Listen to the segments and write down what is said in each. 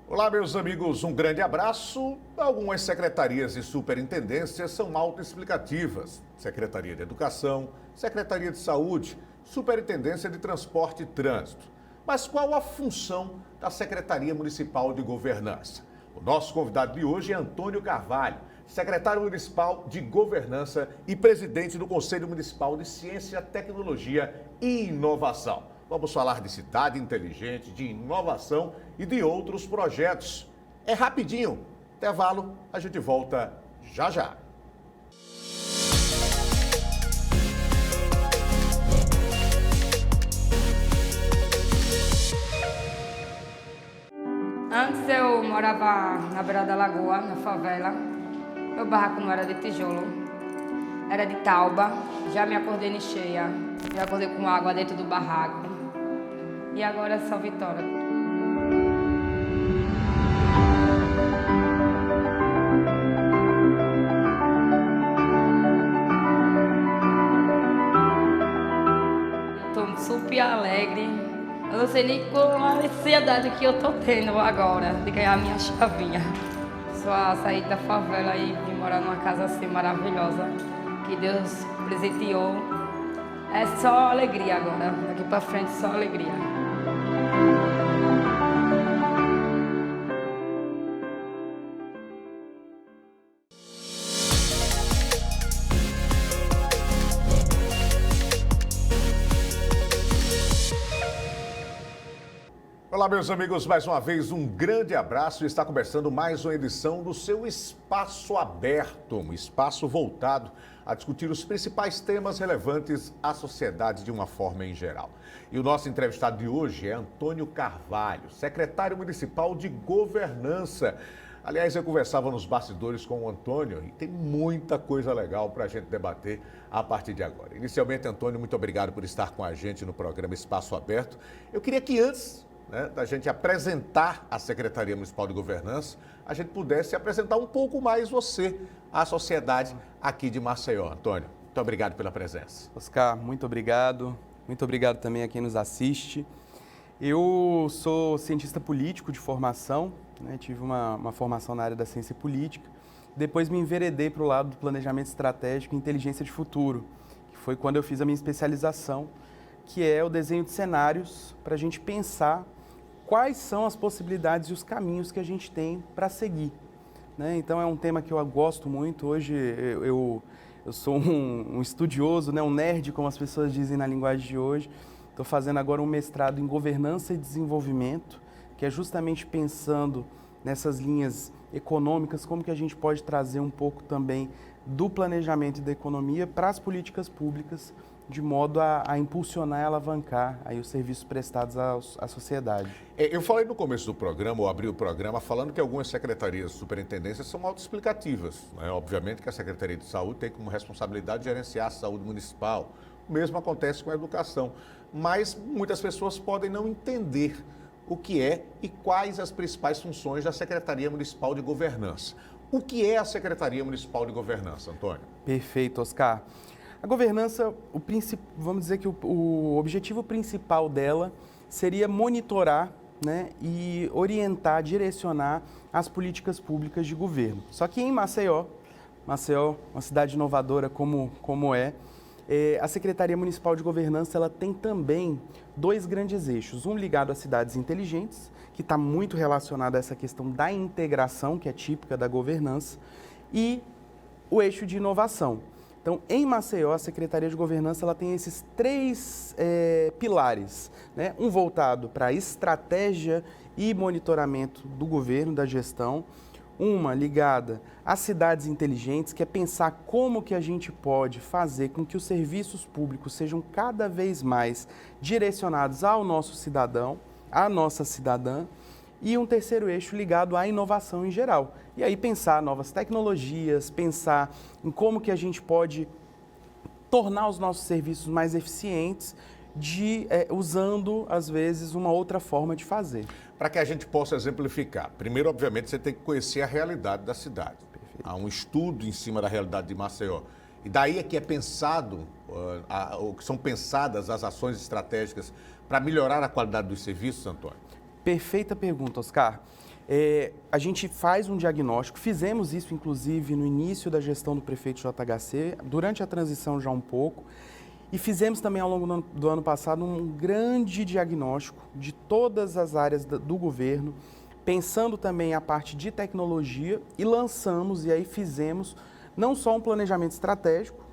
Olá, meus amigos, um grande abraço. Algumas secretarias e superintendências são autoexplicativas. Secretaria de Educação, Secretaria de Saúde, Superintendência de Transporte e Trânsito. Mas qual a função da Secretaria Municipal de Governança? O nosso convidado de hoje é Antônio Carvalho, secretário municipal de Governança e presidente do Conselho Municipal de Ciência, Tecnologia e Inovação. Vamos falar de cidade inteligente, de inovação e de outros projetos. É rapidinho. Intervalo, a gente volta já já. Antes eu morava na beira da lagoa, na favela. Meu barraco não era de tijolo, era de tauba. Já me acordei em cheia, já acordei com água dentro do barraco. E agora é só vitória. Eu tô super alegre. Eu não sei nem qual a ansiedade que eu tô tendo agora de ganhar a minha chavinha. Só sair da favela e vir morar numa casa assim maravilhosa que Deus presenteou. É só alegria agora. Daqui pra frente, só alegria. Olá, meus amigos, mais uma vez um grande abraço. Está começando mais uma edição do seu Espaço Aberto, um espaço voltado a discutir os principais temas relevantes à sociedade de uma forma em geral. E o nosso entrevistado de hoje é Antônio Carvalho, secretário municipal de Governança. Aliás, eu conversava nos bastidores com o Antônio e tem muita coisa legal para a gente debater a partir de agora. Inicialmente, Antônio, muito obrigado por estar com a gente no programa Espaço Aberto. Eu queria que antes da gente apresentar a Secretaria Municipal de Governança, a gente pudesse apresentar um pouco mais você, à sociedade aqui de Maceió. Antônio, muito obrigado pela presença. Oscar, muito obrigado. Muito obrigado também a quem nos assiste. Eu sou cientista político de formação, tive uma formação na área da ciência política. Depois me enveredei para o lado do planejamento estratégico e inteligência de futuro, que foi quando eu fiz a minha especialização, que é o desenho de cenários para a gente pensar quais são as possibilidades e os caminhos que a gente tem para seguir. Então é um tema que eu gosto muito. Hoje eu sou um estudioso, um nerd, como as pessoas dizem na linguagem de hoje. Estou fazendo agora um mestrado em governança e desenvolvimento, que é justamente pensando nessas linhas econômicas, como que a gente pode trazer um pouco também do planejamento e da economia para as políticas públicas, de modo a impulsionar e alavancar aí os serviços prestados à sociedade. Eu falei no começo do programa, ou abri o programa, falando que algumas secretarias e superintendências são autoexplicativas. Obviamente que a Secretaria de Saúde tem como responsabilidade gerenciar a saúde municipal. O mesmo acontece com a educação. Mas muitas pessoas podem não entender o que é e quais as principais funções da Secretaria Municipal de Governança. O que é a Secretaria Municipal de Governança, Antônio? Perfeito, Oscar. A governança, vamos dizer que o objetivo principal dela seria monitorar e orientar, direcionar as políticas públicas de governo. Só que em Maceió, uma cidade inovadora como é, a Secretaria Municipal de Governança ela tem também dois grandes eixos. Um ligado às cidades inteligentes, que está muito relacionado a essa questão da integração, que é típica da governança, e o eixo de inovação. Então, em Maceió, a Secretaria de Governança ela tem esses três pilares, um voltado para a estratégia e monitoramento do governo, da gestão, uma ligada às cidades inteligentes, que é pensar como que a gente pode fazer com que os serviços públicos sejam cada vez mais direcionados ao nosso cidadão, à nossa cidadã, e um terceiro eixo ligado à inovação em geral. E aí pensar novas tecnologias, pensar em como que a gente pode tornar os nossos serviços mais eficientes, usando, às vezes, uma outra forma de fazer. Para que a gente possa exemplificar, primeiro, obviamente, você tem que conhecer a realidade da cidade. Perfeito. Há um estudo em cima da realidade de Maceió. E daí é que é pensado, que são pensadas as ações estratégicas para melhorar a qualidade dos serviços, Antônio? Perfeita pergunta, Oscar. A gente faz um diagnóstico, fizemos isso inclusive no início da gestão do prefeito JHC, durante a transição já um pouco, e fizemos também ao longo do ano passado um grande diagnóstico de todas as áreas do governo, pensando também a parte de tecnologia, e lançamos, e aí fizemos não só um planejamento estratégico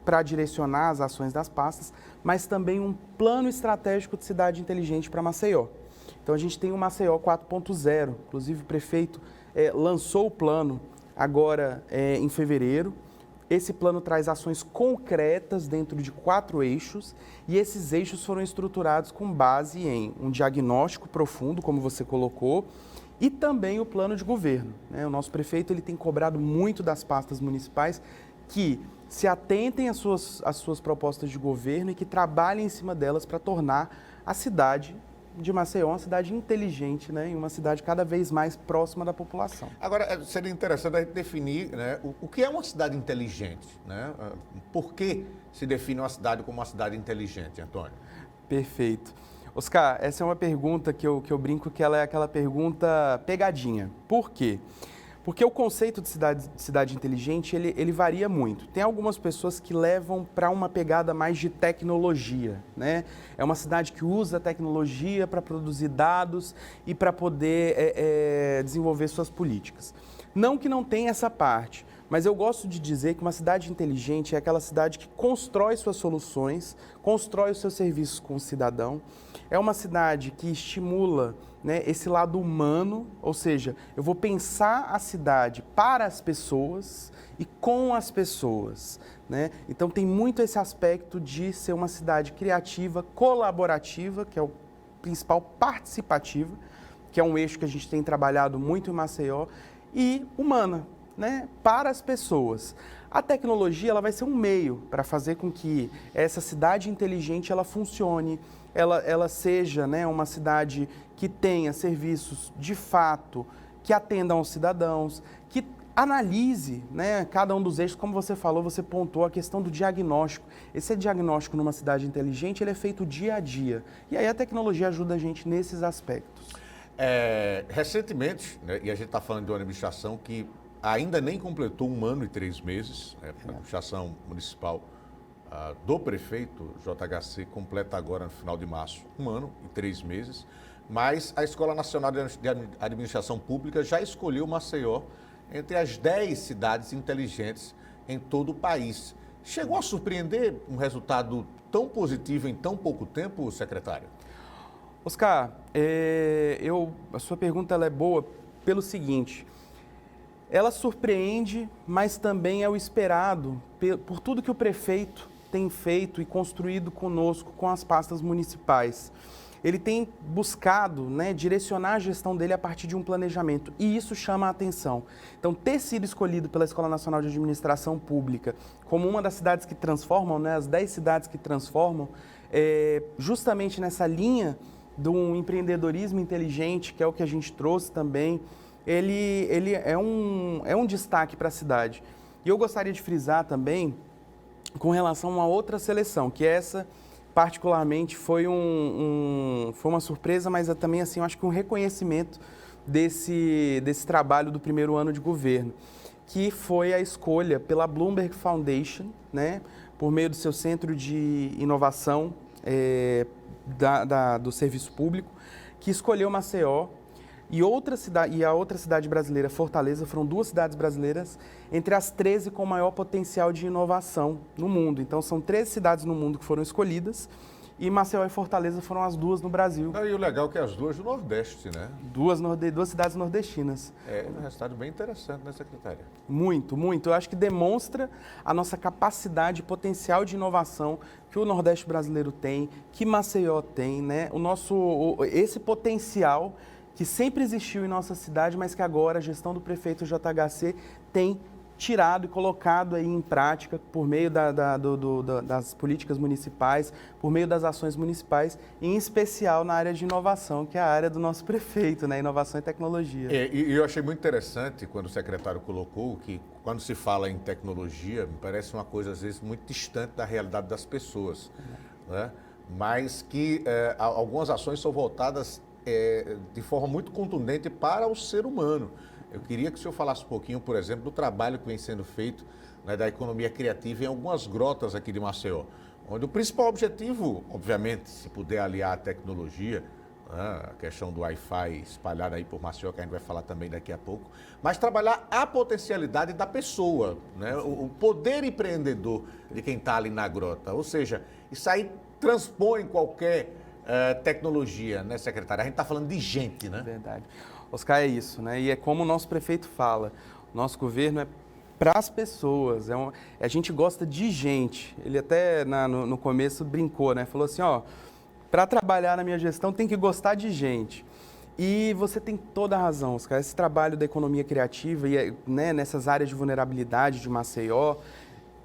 para direcionar as ações das pastas, mas também um plano estratégico de cidade inteligente para Maceió. Então a gente tem o Maceió 4.0, inclusive o prefeito lançou o plano agora em fevereiro. Esse plano traz ações concretas dentro de 4 eixos, e esses eixos foram estruturados com base em um diagnóstico profundo, como você colocou, e também o plano de governo, né? O nosso prefeito ele tem cobrado muito das pastas municipais que se atentem às suas propostas de governo e que trabalhem em cima delas para tornar a cidade de Maceió uma cidade inteligente, né, e uma cidade cada vez mais próxima da população. Agora, seria interessante a gente definir, né, o que é uma cidade inteligente, né? Por que se define uma cidade como uma cidade inteligente, Antônio? Perfeito. Oscar, essa é uma pergunta que eu brinco que ela é aquela pergunta pegadinha. Por quê? Porque o conceito de cidade inteligente, ele varia muito. Tem algumas pessoas que levam para uma pegada mais de tecnologia, né? É uma cidade que usa tecnologia para produzir dados e para poder desenvolver suas políticas. Não que não tenha essa parte, mas eu gosto de dizer que uma cidade inteligente é aquela cidade que constrói suas soluções, constrói os seus serviços com o cidadão. É uma cidade que estimula, né, esse lado humano, ou seja, eu vou pensar a cidade para as pessoas e com as pessoas, né? Então tem muito esse aspecto de ser uma cidade criativa, colaborativa, que é o principal, participativa, que é um eixo que a gente tem trabalhado muito em Maceió, e humana, né, para as pessoas. A tecnologia ela vai ser um meio para fazer com que essa cidade inteligente ela funcione, ela seja, né, uma cidade que tenha serviços de fato, que atendam aos cidadãos, que analise, né, cada um dos eixos, como você falou, você pontuou a questão do diagnóstico. Esse diagnóstico numa cidade inteligente ele é feito dia a dia. E aí a tecnologia ajuda a gente nesses aspectos. Recentemente, né, e a gente está falando de uma administração que ainda nem completou 1 ano e 3 meses, né, a administração municipal do prefeito JHC completa agora no final de março 1 ano e 3 meses, mas a Escola Nacional de Administração Pública já escolheu Maceió entre as 10 cidades inteligentes em todo o país. Chegou a surpreender um resultado tão positivo em tão pouco tempo, secretário? Oscar, a sua pergunta ela é boa pelo seguinte: ela surpreende, mas também é o esperado por tudo que o prefeito tem feito e construído conosco, com as pastas municipais. Ele tem buscado, né, direcionar a gestão dele a partir de um planejamento, e isso chama a atenção. Então, ter sido escolhido pela Escola Nacional de Administração Pública como uma das cidades que transformam, né, as 10 cidades que transformam, justamente nessa linha de um empreendedorismo inteligente, que é o que a gente trouxe também, ele é um destaque para a cidade. E eu gostaria de frisar também com relação a uma outra seleção, que essa particularmente foi uma surpresa, mas também assim, eu acho que um reconhecimento desse trabalho do primeiro ano de governo, que foi a escolha pela Bloomberg Foundation, né, por meio do seu centro de inovação do serviço público, que escolheu Maceió e a outra cidade brasileira, Fortaleza. Foram 2 cidades brasileiras entre as 13 com maior potencial de inovação no mundo. Então, são 13 cidades no mundo que foram escolhidas, e Maceió e Fortaleza foram as 2 no Brasil. E o legal é que as 2 do Nordeste, né? 2 cidades nordestinas. É um resultado bem interessante, né, secretária? Muito, muito. Eu acho que demonstra a nossa capacidade, potencial de inovação que o Nordeste brasileiro tem, que Maceió tem, né? Esse potencial que sempre existiu em nossa cidade, mas que agora a gestão do prefeito JHC tem tirado e colocado aí em prática por meio das políticas municipais, por meio das ações municipais, em especial na área de inovação, que é a área do nosso prefeito, né? Inovação e tecnologia. E eu achei muito interessante quando o secretário colocou que, quando se fala em tecnologia, me parece uma coisa, às vezes, muito distante da realidade das pessoas, né? Mas que algumas ações são voltadas de forma muito contundente para o ser humano. Eu queria que o senhor falasse um pouquinho, por exemplo, do trabalho que vem sendo feito, né, da economia criativa em algumas grotas aqui de Maceió, onde o principal objetivo, obviamente, se puder aliar a tecnologia, né, a questão do Wi-Fi espalhada aí por Maceió, que a gente vai falar também daqui a pouco, mas trabalhar a potencialidade da pessoa, né, o poder empreendedor de quem está ali na grota. Ou seja, isso aí transpõe qualquer tecnologia, né, secretária? A gente está falando de gente, né? Verdade. Oscar, é isso, né? E é como o nosso prefeito fala, o nosso governo é para as pessoas, a gente gosta de gente. Ele até no começo brincou, né? Falou assim, ó, para trabalhar na minha gestão tem que gostar de gente. E você tem toda a razão, Oscar. Esse trabalho da economia criativa e, né, nessas áreas de vulnerabilidade de Maceió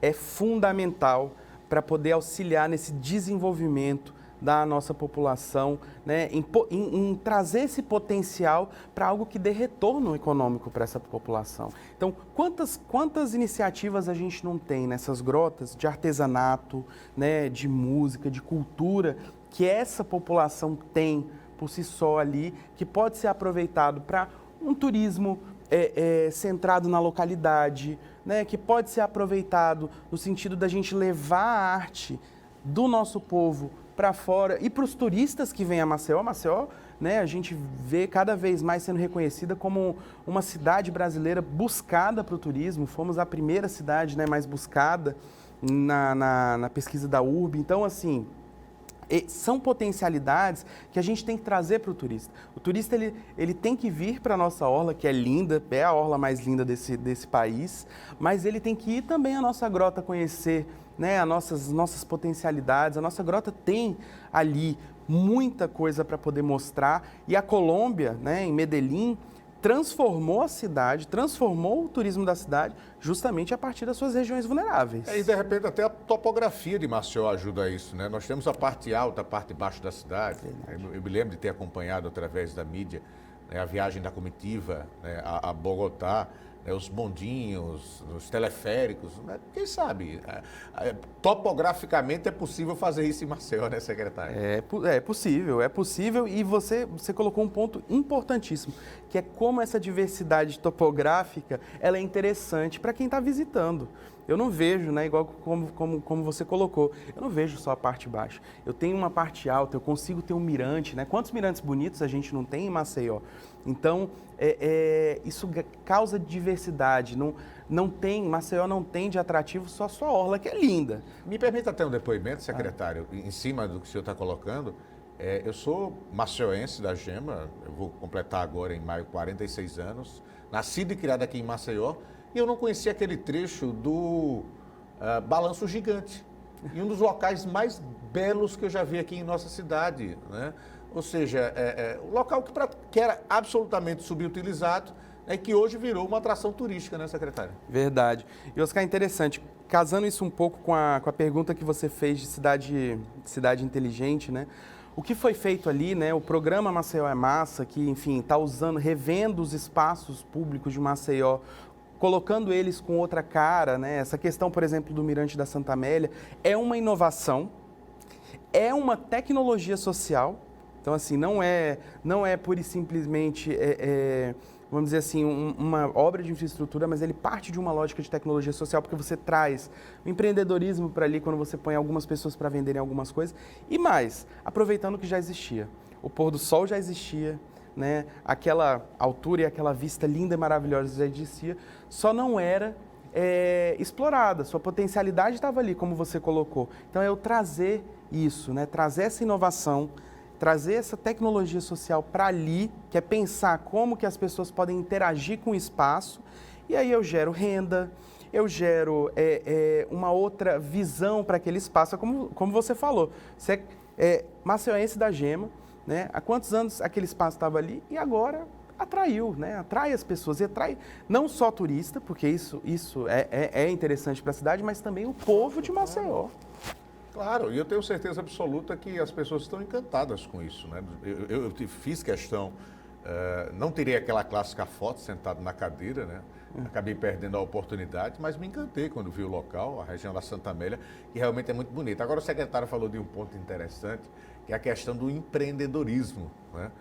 é fundamental para poder auxiliar nesse desenvolvimento da nossa população, né, em trazer esse potencial para algo que dê retorno econômico para essa população. Então, quantas iniciativas a gente não tem nessas grotas de artesanato, né, de música, de cultura, que essa população tem por si só ali, que pode ser aproveitado para um turismo centrado na localidade, né, que pode ser aproveitado no sentido da gente levar a arte do nosso povo para fora e para os turistas que vêm a Maceió. Maceió, né, a gente vê cada vez mais sendo reconhecida como uma cidade brasileira buscada para o turismo. Fomos a primeira cidade, né, mais buscada na pesquisa da URB. Então, assim, são potencialidades que a gente tem que trazer para o turista. O turista ele tem que vir para a nossa orla, que é linda, é a orla mais linda desse país, mas ele tem que ir também à nossa grota conhecer, né, as nossas potencialidades. A nossa grota tem ali muita coisa para poder mostrar, e a Colômbia, né, em Medellín, transformou a cidade, transformou o turismo da cidade justamente a partir das suas regiões vulneráveis. E de repente até a topografia de Maceió ajuda a isso, né? Nós temos a parte alta, a parte baixa da cidade. Eu me lembro de ter acompanhado através da mídia, né, a viagem da comitiva, né, a Bogotá, né, os bondinhos, os teleféricos, né? Quem sabe? Topograficamente é possível fazer isso em Maceió, né, secretário? É possível, e você colocou um ponto importantíssimo, que é como essa diversidade topográfica ela é interessante para quem está visitando. Eu não vejo, né, igual como você colocou, eu não vejo só a parte baixa. Eu tenho uma parte alta, eu consigo ter um mirante, né? Quantos mirantes bonitos a gente não tem em Maceió? Então, isso causa diversidade. Maceió não tem de atrativo só a sua orla, que é linda. Me permita até um depoimento, secretário, em cima do que o senhor está colocando. Eu sou maceioense da Gema, eu vou completar agora em maio 46 anos, nascido e criado aqui em Maceió, e eu não conhecia aquele trecho do Balanço Gigante, e um dos locais mais belos que eu já vi aqui em nossa cidade, né? Ou seja, um local que era absolutamente subutilizado, né, que hoje virou uma atração turística, né, secretário? Verdade. E, Oscar, é interessante, casando isso um pouco com a pergunta que você fez de cidade inteligente, né? O que foi feito ali, né? O programa Maceió é Massa, que, enfim, está revendo os espaços públicos de Maceió, colocando eles com outra cara, né? Essa questão, por exemplo, do Mirante da Santa Amélia, é uma inovação, é uma tecnologia social. Então, assim, não é pura e simplesmente, vamos dizer assim, uma obra de infraestrutura, mas ele parte de uma lógica de tecnologia social, porque você traz o empreendedorismo para ali, quando você põe algumas pessoas para venderem algumas coisas, e mais, aproveitando o que já existia. O pôr do sol já existia, né? Aquela altura e aquela vista linda e maravilhosa já existia, só não era explorada, sua potencialidade estava ali, como você colocou. Então, é eu trazer isso, né? Trazer essa inovação, trazer essa tecnologia social para ali, que é pensar como que as pessoas podem interagir com o espaço, e aí eu gero renda, eu gero uma outra visão para aquele espaço. Como você falou, você é maceioense da Gema, né? Há quantos anos aquele espaço estava ali e agora atraiu, né? Atrai as pessoas, e atrai não só turista, porque isso é interessante para a cidade, mas também o povo de Maceió. Claro, e eu tenho certeza absoluta que as pessoas estão encantadas com isso, né? Eu fiz questão, não tirei aquela clássica foto sentado na cadeira, né? Acabei perdendo a oportunidade, mas me encantei quando vi o local, a região da Santa Amélia, que realmente é muito bonita. Agora o secretário falou de um ponto interessante, que é a questão do empreendedorismo, né?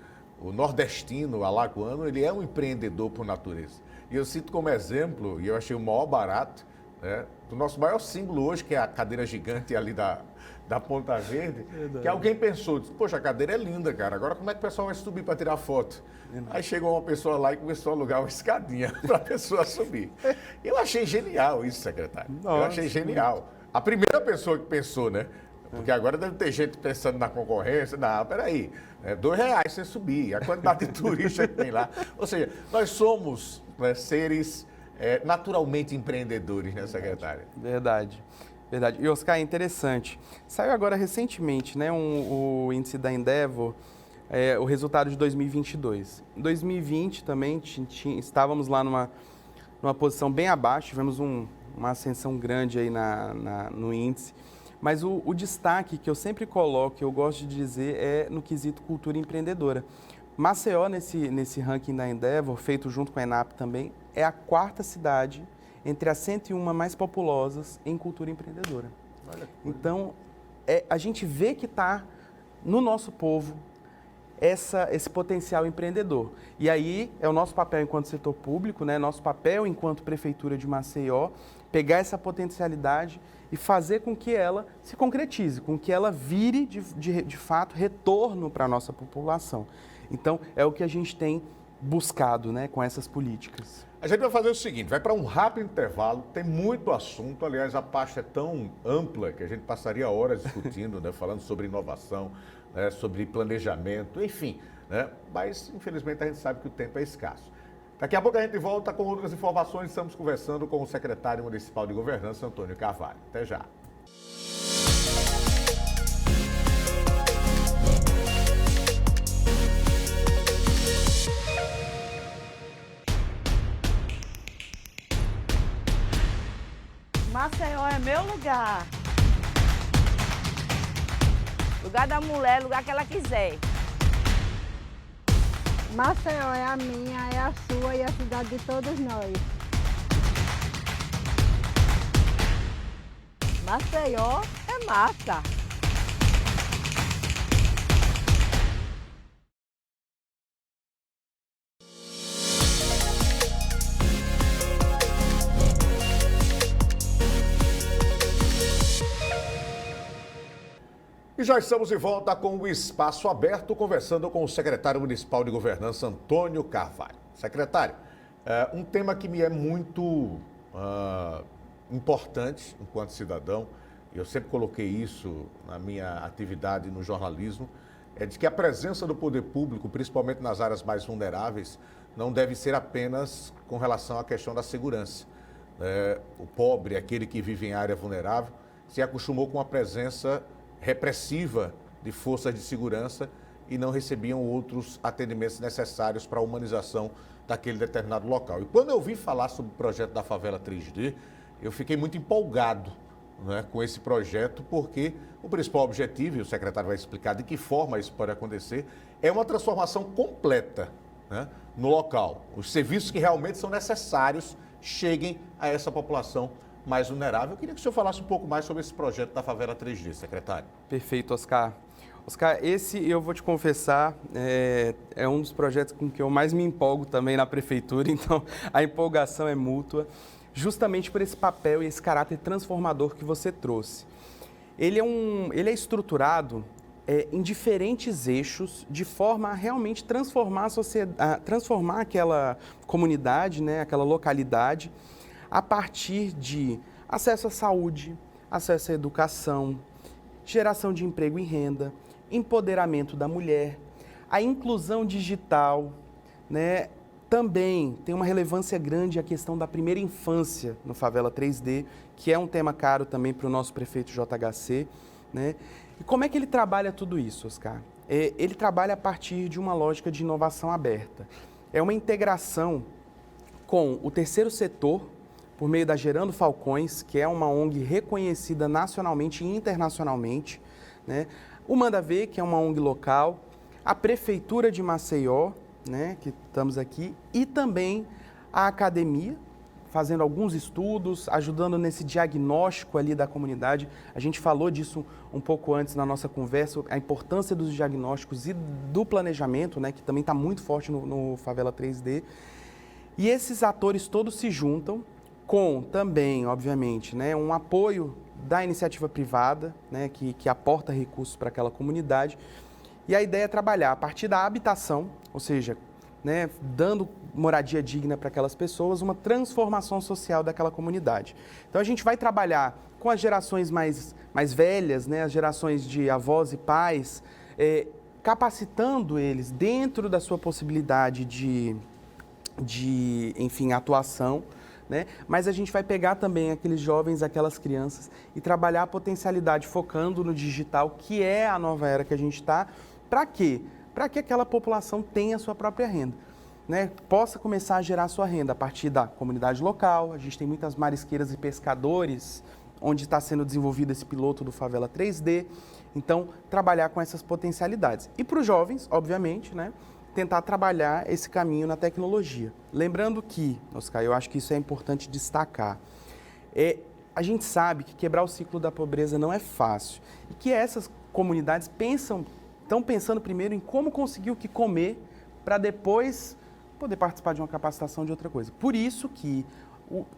o nordestino, alagoano, ele é um empreendedor por natureza. E eu cito como exemplo, e eu achei o maior barato, né, do nosso maior símbolo hoje, que é a cadeira gigante ali da Ponta Verde, que alguém pensou, disse, poxa, a cadeira é linda, cara, agora como é que o pessoal vai subir para tirar foto? Aí chegou uma pessoa lá e começou a alugar uma escadinha para a pessoa subir. Eu achei genial isso, secretário. Nossa, eu achei genial. A primeira pessoa que pensou, né? Porque agora deve ter gente pensando na concorrência. Não, peraí, R$2 você subir, a quantidade de turista que tem lá. Ou seja, nós somos, né, seres naturalmente empreendedores, né, secretária? Verdade. Verdade. E, Oscar, é interessante. Saiu agora recentemente, né, o índice da Endeavor, o resultado de 2022. Em 2020 também estávamos lá numa posição bem abaixo, tivemos uma ascensão grande aí no índice. Mas o destaque que eu sempre coloco, que eu gosto de dizer, é no quesito cultura empreendedora. Maceió, nesse ranking da Endeavor, feito junto com a ENAP também, é a 4ª cidade entre as 101 mais populosas em cultura empreendedora. Então, a gente vê que está no nosso povo esse potencial empreendedor. E aí é o nosso papel enquanto setor público, né, nosso papel enquanto Prefeitura de Maceió, pegar essa potencialidade e fazer com que ela se concretize, com que ela vire, de fato, retorno para a nossa população. Então, é o que a gente tem buscado, né, com essas políticas. A gente vai fazer o seguinte, vai para um rápido intervalo, tem muito assunto, aliás, a pasta é tão ampla que a gente passaria horas discutindo, né, falando sobre inovação, né, sobre planejamento, enfim, né, mas infelizmente a gente sabe que o tempo é escasso. Daqui a pouco a gente volta com outras informações, estamos conversando com o secretário municipal de governança, Antônio Carvalho. Até já. Maceió é meu lugar. Lugar da mulher, lugar que ela quiser. Maceió é a minha, é a sua e a cidade de todos nós. Maceió é massa. E já estamos de volta com o Espaço Aberto, conversando com o secretário municipal de governança, Antônio Carvalho. Secretário, um tema que me é muito importante enquanto cidadão, e eu sempre coloquei isso na minha atividade no jornalismo, é de que a presença do poder público, principalmente nas áreas mais vulneráveis, não deve ser apenas com relação à questão da segurança. O pobre, aquele que vive em área vulnerável, se acostumou com a presença repressiva de forças de segurança e não recebiam outros atendimentos necessários para a humanização daquele determinado local. E quando eu vi falar sobre o projeto da Favela 3D, eu fiquei muito empolgado, né, com esse projeto, porque o principal objetivo, e o secretário vai explicar de que forma isso pode acontecer, é uma transformação completa, né, no local. Os serviços que realmente são necessários cheguem a essa população mais vulnerável. Eu queria que o senhor falasse um pouco mais sobre esse projeto da Favela 3D, secretário. Perfeito, Oscar. Oscar, esse, eu vou te confessar, é um dos projetos com que eu mais me empolgo também na prefeitura, então a empolgação é mútua, justamente por esse papel e esse caráter transformador que você trouxe. Ele é estruturado em diferentes eixos, de forma a realmente transformar a sociedade, transformar aquela comunidade, né, aquela localidade, a partir de acesso à saúde, acesso à educação, geração de emprego e renda, empoderamento da mulher, a inclusão digital, né? Também tem uma relevância grande a questão da primeira infância no Favela 3D, que é um tema caro também para o nosso prefeito JHC, né? E como é que ele trabalha tudo isso, Oscar? Ele trabalha a partir de uma lógica de inovação aberta. É uma integração com o terceiro setor, por meio da Gerando Falcões, que é uma ONG reconhecida nacionalmente e internacionalmente, né? O Manda Ver, que é uma ONG local, a Prefeitura de Maceió, né, que estamos aqui, e também a academia, fazendo alguns estudos, ajudando nesse diagnóstico ali da comunidade. A gente falou disso um pouco antes na nossa conversa, a importância dos diagnósticos e do planejamento, né, que também está muito forte no Favela 3D. E esses atores todos se juntam com também, obviamente, né, um apoio da iniciativa privada, né, que aporta recursos para aquela comunidade. E a ideia é trabalhar a partir da habitação, ou seja, né, dando moradia digna para aquelas pessoas, uma transformação social daquela comunidade. Então a gente vai trabalhar com as gerações mais velhas, né, as gerações de avós e pais, capacitando eles dentro da sua possibilidade de enfim, atuação, né? Mas a gente vai pegar também aqueles jovens, aquelas crianças e trabalhar a potencialidade focando no digital, que é a nova era que a gente está. Para quê? Para que aquela população tenha a sua própria renda, né? Possa começar a gerar a sua renda a partir da comunidade local. A gente tem muitas marisqueiras e pescadores, onde está sendo desenvolvido esse piloto do Favela 3D. Então, trabalhar com essas potencialidades. E para os jovens, obviamente, né, tentar trabalhar esse caminho na tecnologia. Lembrando que, Oscar, eu acho que isso é importante destacar, a gente sabe que quebrar o ciclo da pobreza não é fácil e que essas comunidades estão pensando primeiro em como conseguir o que comer para depois poder participar de uma capacitação de outra coisa. Por isso que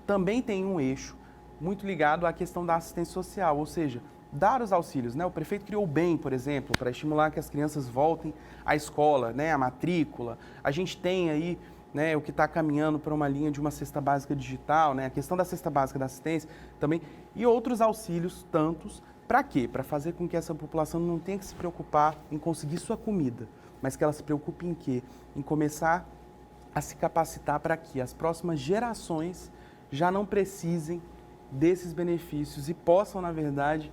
também tem um eixo muito ligado à questão da assistência social, ou seja, dar os auxílios, né? O prefeito criou o BEM, por exemplo, para estimular que as crianças voltem à escola, né? A matrícula. A gente tem aí, né, o que está caminhando para uma linha de uma cesta básica digital, né? A questão da cesta básica da assistência também, e outros auxílios tantos. Para quê? Para fazer com que essa população não tenha que se preocupar em conseguir sua comida, mas que ela se preocupe em quê? Em começar a se capacitar para que as próximas gerações já não precisem desses benefícios e possam, na verdade,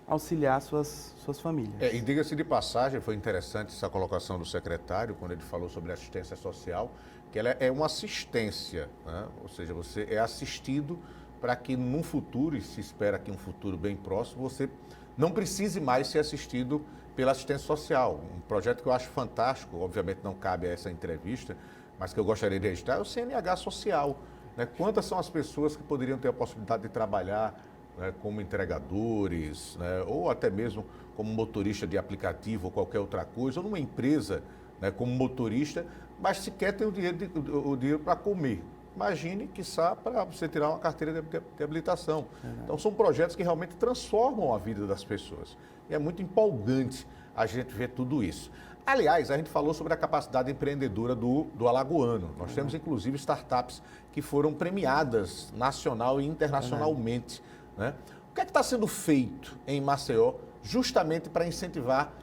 auxiliar suas famílias. E diga-se de passagem, foi interessante essa colocação do secretário, quando ele falou sobre assistência social, que ela é uma assistência, né? Ou seja, você é assistido para que num futuro, e se espera que um futuro bem próximo, você não precise mais ser assistido pela assistência social. Um projeto que eu acho fantástico, obviamente não cabe a essa entrevista, mas que eu gostaria de registrar, é o CNH Social, né? Quantas são as pessoas que poderiam ter a possibilidade de trabalhar, né, como entregadores, né, ou até mesmo como motorista de aplicativo ou qualquer outra coisa, ou numa empresa, né, como motorista, mas sequer tem o dinheiro para comer. Imagine, quiçá, para você tirar uma carteira de habilitação. Então, são projetos que realmente transformam a vida das pessoas. E é muito empolgante a gente ver tudo isso. Aliás, a gente falou sobre a capacidade empreendedora do alagoano. Nós temos, inclusive, startups que foram premiadas nacional e internacionalmente. Né? O que é que está sendo feito em Maceió justamente para incentivar,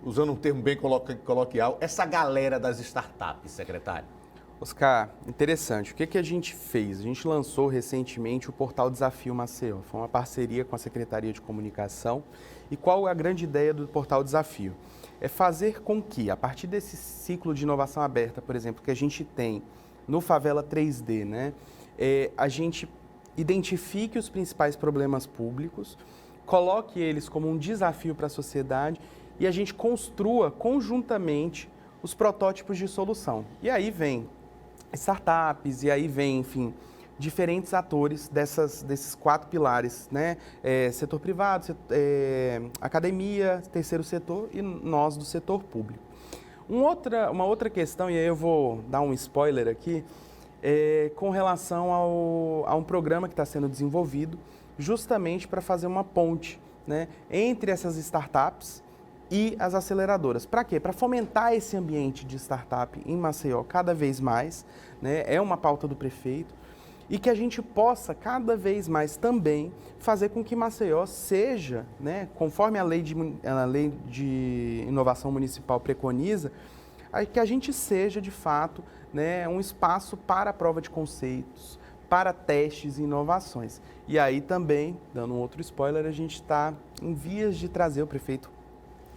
usando um termo bem coloquial, essa galera das startups, secretário? Oscar, interessante. O que a gente fez? A gente lançou recentemente o portal Desafio Maceió. Foi uma parceria com a Secretaria de Comunicação. E qual é a grande ideia do portal Desafio? É fazer com que, a partir desse ciclo de inovação aberta, por exemplo, que a gente tem no Favela 3D, né, a gente identifique os principais problemas públicos, coloque eles como um desafio para a sociedade e a gente construa conjuntamente os protótipos de solução. E aí vem startups, e aí vem, enfim, diferentes atores desses 4 pilares, né? Setor privado, academia, terceiro setor e nós do setor público. Uma outra questão, e aí eu vou dar um spoiler aqui, com relação a um programa que está sendo desenvolvido justamente para fazer uma ponte, né, entre essas startups e as aceleradoras. Para quê? Para fomentar esse ambiente de startup em Maceió cada vez mais, né, é uma pauta do prefeito, e que a gente possa cada vez mais também fazer com que Maceió seja, né, conforme a lei de inovação municipal preconiza, que a gente seja, de fato, né, um espaço para a prova de conceitos, para testes e inovações. E aí também, dando um outro spoiler, a gente está em vias de trazer, o prefeito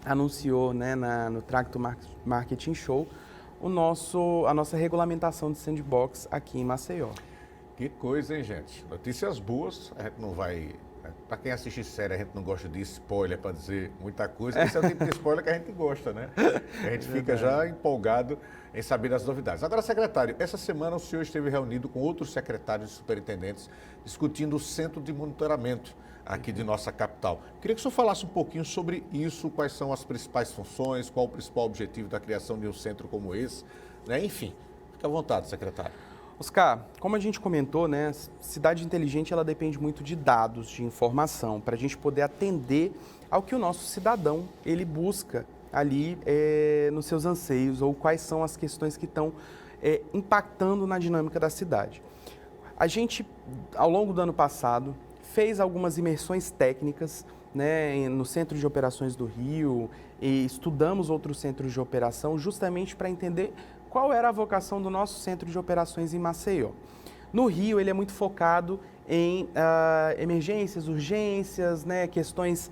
anunciou, né, no Tracto Marketing Show, a nossa regulamentação de sandbox aqui em Maceió. Que coisa, hein, gente? Notícias boas, a gente não vai Para quem assiste série, a gente não gosta de spoiler para dizer muita coisa. Esse é o tipo de spoiler que a gente gosta, né? A gente fica já empolgado em saber das novidades. Agora, secretário, essa semana o senhor esteve reunido com outros secretários e superintendentes discutindo o centro de monitoramento aqui de nossa capital. Queria que o senhor falasse um pouquinho sobre isso, quais são as principais funções, qual o principal objetivo da criação de um centro como esse, né? Enfim, fique à vontade, secretário. Oscar, como a gente comentou, né, cidade inteligente ela depende muito de dados, de informação, para a gente poder atender ao que o nosso cidadão ele busca ali nos seus anseios ou quais são as questões que estão impactando na dinâmica da cidade. A gente, ao longo do ano passado, fez algumas imersões técnicas, né, no Centro de Operações do Rio e estudamos outros centros de operação justamente para entender qual era a vocação do nosso Centro de Operações em Maceió. No Rio, ele é muito focado em emergências, urgências, né, questões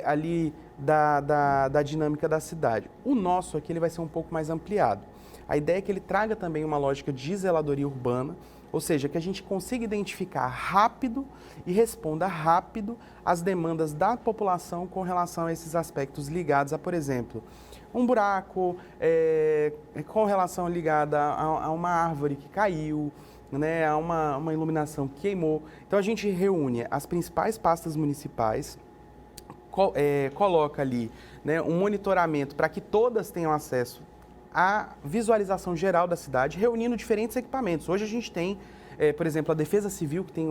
ali da dinâmica da cidade. O nosso aqui ele vai ser um pouco mais ampliado. A ideia é que ele traga também uma lógica de zeladoria urbana, ou seja, que a gente consiga identificar rápido e responda rápido às demandas da população com relação a esses aspectos ligados a, por exemplo, um buraco, com relação ligada a uma árvore que caiu, né, a uma iluminação que queimou. Então a gente reúne as principais pastas municipais, coloca ali, né, um monitoramento para que todas tenham acesso à visualização geral da cidade, reunindo diferentes equipamentos. Hoje a gente tem, por exemplo, a Defesa Civil, que tem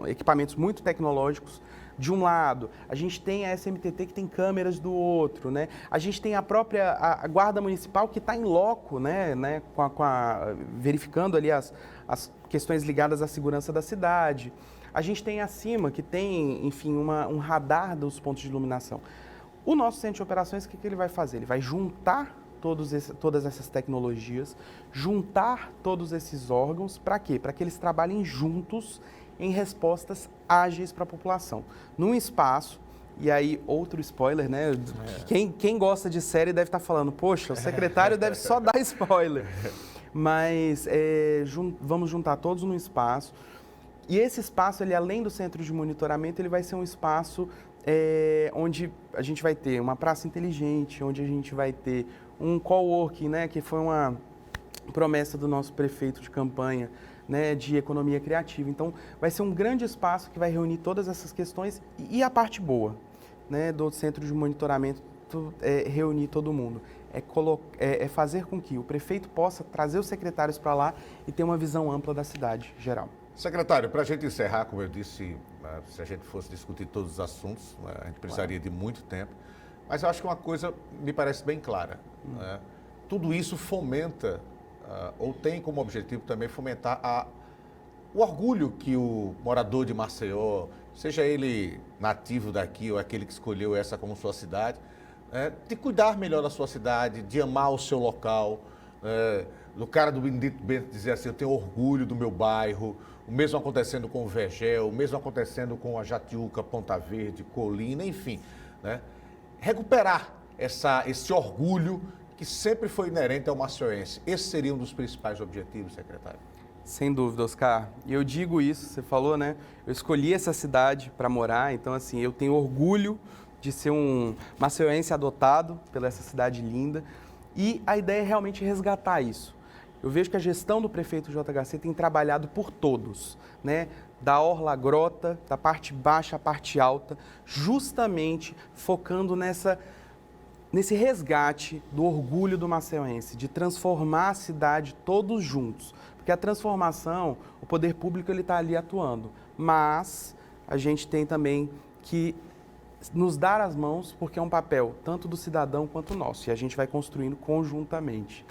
equipamentos muito tecnológicos, de um lado, a gente tem a SMTT que tem câmeras do outro, né? A gente tem a própria a Guarda Municipal que está em loco, né? Verificando ali as questões ligadas à segurança da cidade. A gente tem a CIMA que tem, enfim, um radar dos pontos de iluminação. O nosso centro de operações, o que ele vai fazer? Ele vai juntar todas essas tecnologias, juntar todos esses órgãos, para quê? Para que eles trabalhem juntos em respostas ágeis para a população. Num espaço, e aí outro spoiler, né? Quem gosta de série deve estar falando, poxa, o secretário deve só dar spoiler. Mas vamos juntar todos num espaço. E esse espaço, ele, além do centro de monitoramento, ele vai ser um espaço onde a gente vai ter uma praça inteligente, onde a gente vai ter um coworking, né? Que foi uma promessa do nosso prefeito de campanha, né, de economia criativa. Então, vai ser um grande espaço que vai reunir todas essas questões e a parte boa, né, do centro de monitoramento reunir todo mundo. É fazer com que o prefeito possa trazer os secretários para lá e ter uma visão ampla da cidade geral. Secretário, para a gente encerrar, como eu disse, se a gente fosse discutir todos os assuntos, a gente precisaria de muito tempo, mas eu acho que uma coisa me parece bem clara. Né? Tudo isso fomenta ou tem como objetivo também fomentar o orgulho que o morador de Maceió, seja ele nativo daqui ou aquele que escolheu essa como sua cidade, de cuidar melhor da sua cidade, de amar o seu local, do cara do Benedito Bento dizer assim, eu tenho orgulho do meu bairro, o mesmo acontecendo com o Vergel, o mesmo acontecendo com a Jatiuca, Ponta Verde, Colina, enfim, né? Recuperar esse orgulho que sempre foi inerente ao maceioense. Esse seria um dos principais objetivos, secretário? Sem dúvida, Oscar. E eu digo isso, você falou, né? Eu escolhi essa cidade para morar, então assim, eu tenho orgulho de ser um maceioense adotado pela essa cidade linda. E a ideia é realmente resgatar isso. Eu vejo que a gestão do prefeito JHC tem trabalhado por todos, né? Da orla à grota, da parte baixa à parte alta, justamente focando nesse resgate do orgulho do maceioense, de transformar a cidade todos juntos. Porque a transformação, o poder público ele está ali atuando, mas a gente tem também que nos dar as mãos, porque é um papel tanto do cidadão quanto nosso, e a gente vai construindo conjuntamente.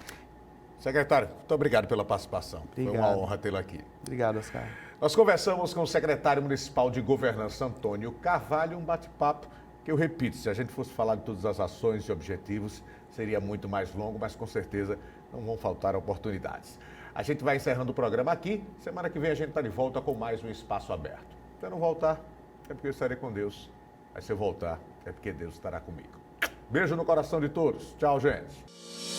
Secretário, muito obrigado pela participação. Obrigado. Foi uma honra tê-lo aqui. Obrigado, Oscar. Nós conversamos com o secretário municipal de Governança, Antônio Carvalho, um bate-papo que eu repito, se a gente fosse falar de todas as ações e objetivos, seria muito mais longo, mas com certeza não vão faltar oportunidades. A gente vai encerrando o programa aqui. Semana que vem a gente está de volta com mais um Espaço Aberto. Se eu não voltar, é porque eu estarei com Deus. Mas se eu voltar, é porque Deus estará comigo. Beijo no coração de todos. Tchau, gente.